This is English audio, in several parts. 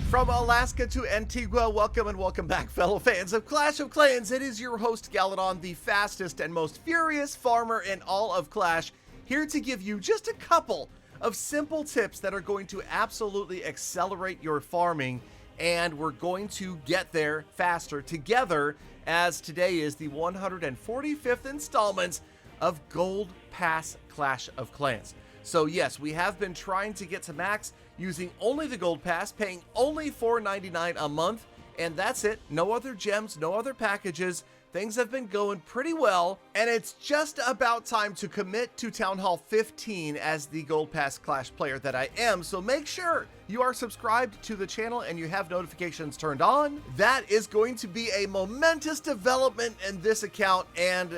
From Alaska to Antigua, welcome and welcome back, fellow fans of Clash of Clans. It is your host, Galadon, the fastest and most furious farmer in all of Clash, here to give you just a couple of simple tips that are going to absolutely accelerate your farming, and we're going to get there faster together, as today is the 145th installment of Gold Pass Clash of Clans. So yes, we have been trying to get to max using only the Gold Pass, paying only $4.99 a month, and that's it. No other gems, no other packages. Things have been going pretty well, and it's just about time to commit to Town Hall 15 as the Gold Pass Clash player that I am, so make sure you are subscribed to the channel and you have notifications turned on. That is going to be a momentous development in this account, and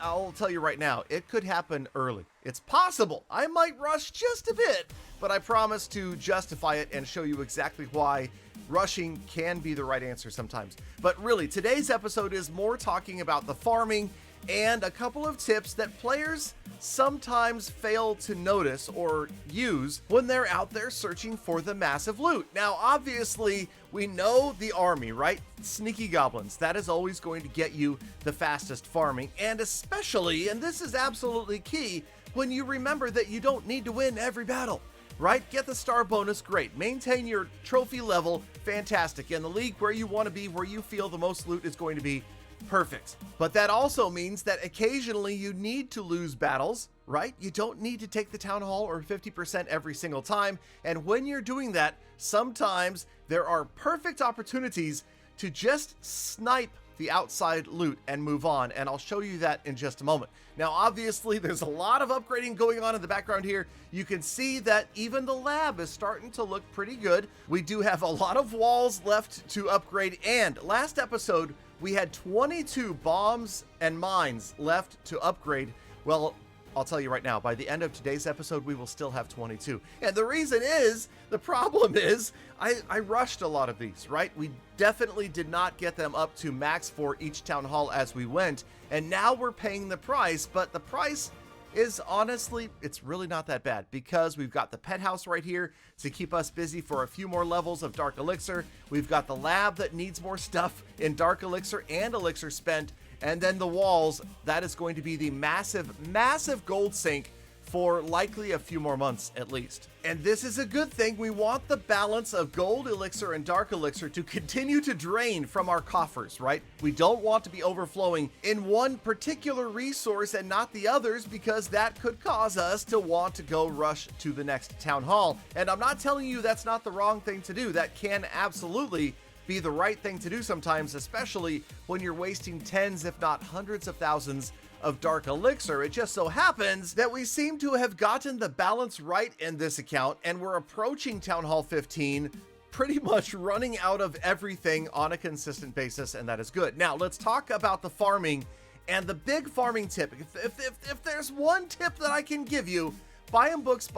I'll tell you right now, it could happen early. It's possible. I might rush just a bit, but I promise to justify it and show you exactly why rushing can be the right answer sometimes. But really, today's episode is more talking about the farming and a couple of tips that players sometimes fail to notice or use when they're out there searching for the massive loot. Now, obviously, we know the army, right? Sneaky goblins. That is always going to get you the fastest farming, and especially, and this is absolutely key, when you remember that you don't need to win every battle. Right? Get the star bonus, great. Maintain your trophy level, fantastic. In the league where you want to be, where you feel the most loot is going to be, perfect. But that also means that occasionally you need to lose battles, right? You don't need to take the town hall or 50% every single time. And when you're doing that, sometimes there are perfect opportunities to just snipe the outside loot and move on, and I'll show you that in just a moment. Now, obviously, there's a lot of upgrading going on in the background here. You can see that even the lab is starting to look pretty good. We do have a lot of walls left to upgrade, and last episode, we had 22 bombs and mines left to upgrade. Well, I'll tell you right now, by the end of today's episode, we will still have 22. And the reason is, the problem is, I rushed a lot of these, right? We definitely did not get them up to max for each town hall as we went. And now we're paying the price, but the price is honestly, it's really not that bad, because we've got the pet house right here to keep us busy for a few more levels of Dark Elixir. We've got the lab that needs more stuff in Dark Elixir and Elixir spent. And then the walls, that is going to be the massive gold sink for likely a few more months at least. And this is a good thing. We want the balance of gold elixir and dark elixir to continue to drain from our coffers, right? We don't want to be overflowing in one particular resource and not the others, because that could cause us to want to go rush to the next town hall. And I'm not telling you that's not the wrong thing to do. That can absolutely be the right thing to do sometimes, especially when you're wasting tens, if not hundreds of thousands of dark elixir. It just so happens that we seem to have gotten the balance right in this account, and we're approaching Town Hall 15 pretty much running out of everything on a consistent basis, and that is good. Now, let's talk about the farming and the big farming tip. If there's one tip that I can give you, buy them books,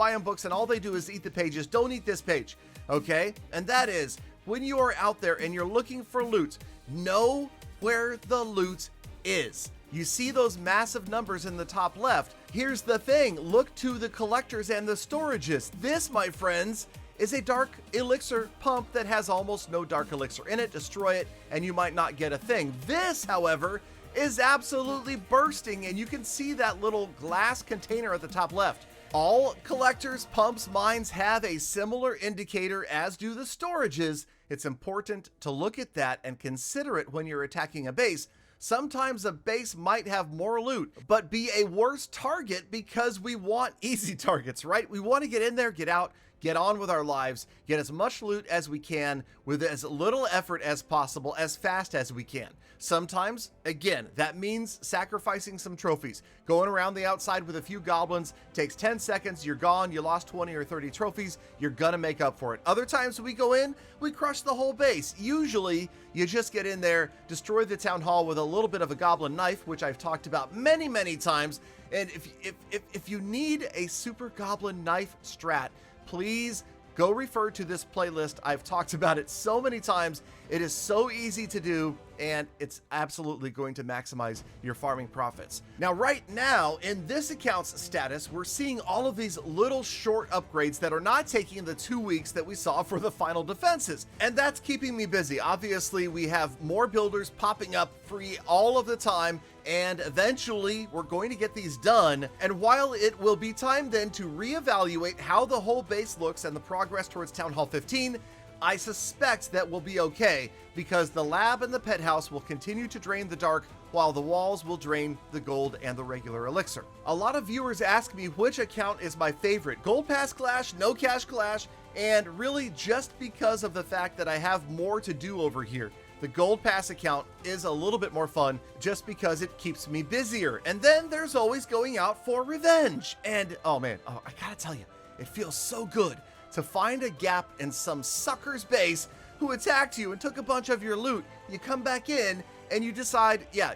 and all they do is eat the pages. Don't eat this page, okay? And that is, when you are out there and you're looking for loot, know where the loot is. You see those massive numbers in the top left. Here's the thing, look to the collectors and the storages. This, my friends, is a dark elixir pump that has almost no dark elixir in it. Destroy it and you might not get a thing. This, however, is absolutely bursting, and you can see that little glass container at the top left. All collectors, pumps, mines have a similar indicator, as do the storages. It's important to look at that and consider it when you're attacking a base. Sometimes a base might have more loot, but be a worse target, because we want easy targets, right? We want to get in there, get out, get on with our lives, get as much loot as we can with as little effort as possible, as fast as we can. Sometimes, again, that means sacrificing some trophies. Going around the outside with a few goblins takes 10 seconds, you're gone, you lost 20 or 30 trophies, you're gonna make up for it. Other times we go in, we crush the whole base. Usually, you just get in there, destroy the town hall with a little bit of a goblin knife, which I've talked about many times. And if you need a super goblin knife strat, please go refer to this playlist. I've talked about it so many times. It is so easy to do, and it's absolutely going to maximize your farming profits. Now, right now, in this account's status, we're seeing all of these little short upgrades that are not taking the 2 weeks that we saw for the final defenses. And that's keeping me busy. Obviously, we have more builders popping up free all of the time, and eventually we're going to get these done. And while it will be time then to reevaluate how the whole base looks and the progress towards Town Hall 15, I suspect that we'll be okay, because the lab and the pet house will continue to drain the dark while the walls will drain the gold and the regular elixir. A lot of viewers ask me which account is my favorite, Gold Pass Clash, No Cash Clash, and really just because of the fact that I have more to do over here. The Gold Pass account is a little bit more fun just because it keeps me busier. And then there's always going out for revenge. And oh man, I gotta tell you, it feels so good to find a gap in some sucker's base who attacked you and took a bunch of your loot. You come back in and you decide, yeah,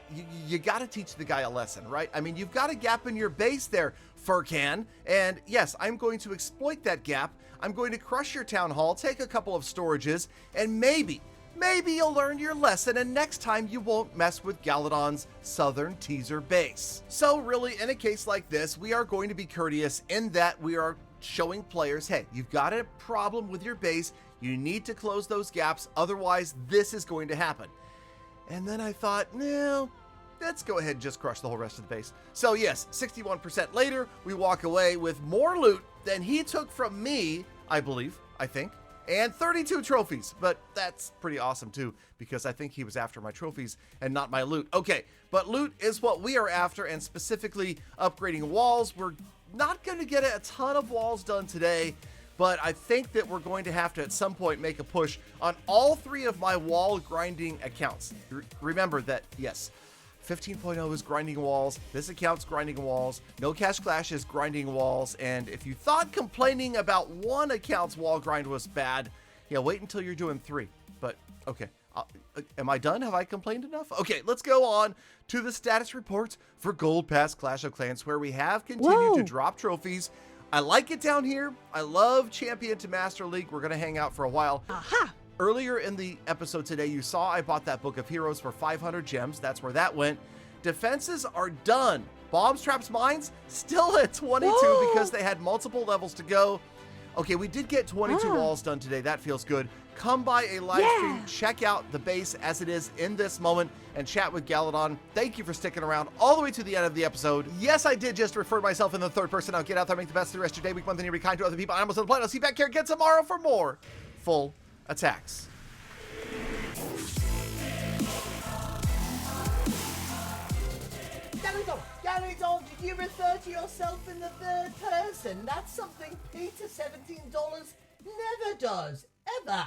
you gotta teach the guy a lesson, right? I mean, you've got a gap in your base there, Furcan. And yes, I'm going to exploit that gap. I'm going to crush your town hall, take a couple of storages, and maybe you'll learn your lesson, and next time you won't mess with Galadon's southern teaser base. So really, in a case like this, we are going to be courteous in that we are showing players, hey, you've got a problem with your base, you need to close those gaps, otherwise this is going to happen. And then I thought, no, let's go ahead and just crush the whole rest of the base. So yes, 61% later, we walk away with more loot than he took from me, I think, and 32 trophies, but that's pretty awesome too, because I think he was after my trophies and not my loot. Okay, but loot is what we are after, and specifically upgrading walls. We're not going to get a ton of walls done today, but I think that we're going to have to at some point make a push on all 3 of my wall grinding accounts. Remember that, yes, 15.0 is grinding walls, this account's grinding walls, No Cash Clash is grinding walls, and if you thought complaining about one account's wall grind was bad, yeah, wait until you're doing 3. But, okay, am I done? Have I complained enough? Okay, let's go on to the status reports for Gold Pass Clash of Clans, where we have continued to drop trophies. I like it down here. I love Champion to Master League. We're going to hang out for a while. Aha! Earlier in the episode today, you saw I bought that Book of Heroes for 500 gems. That's where that went. Defenses are done. Bombs, traps, mines, still at 22 because they had multiple levels to go. Okay, we did get 22 walls done today. That feels good. Come by a live stream, check out the base as it is in this moment, and chat with Galadon. Thank you for sticking around all the way to the end of the episode. Yes, I did just refer to myself in the third person. Now get out there, make the best of the rest of your day, week, month, and year. Be kind to other people. I'm almost on the planet. I'll see you back here again tomorrow for more full attacks. Galadon, did you refer to yourself in the third person? That's something Peter $17 never does, ever.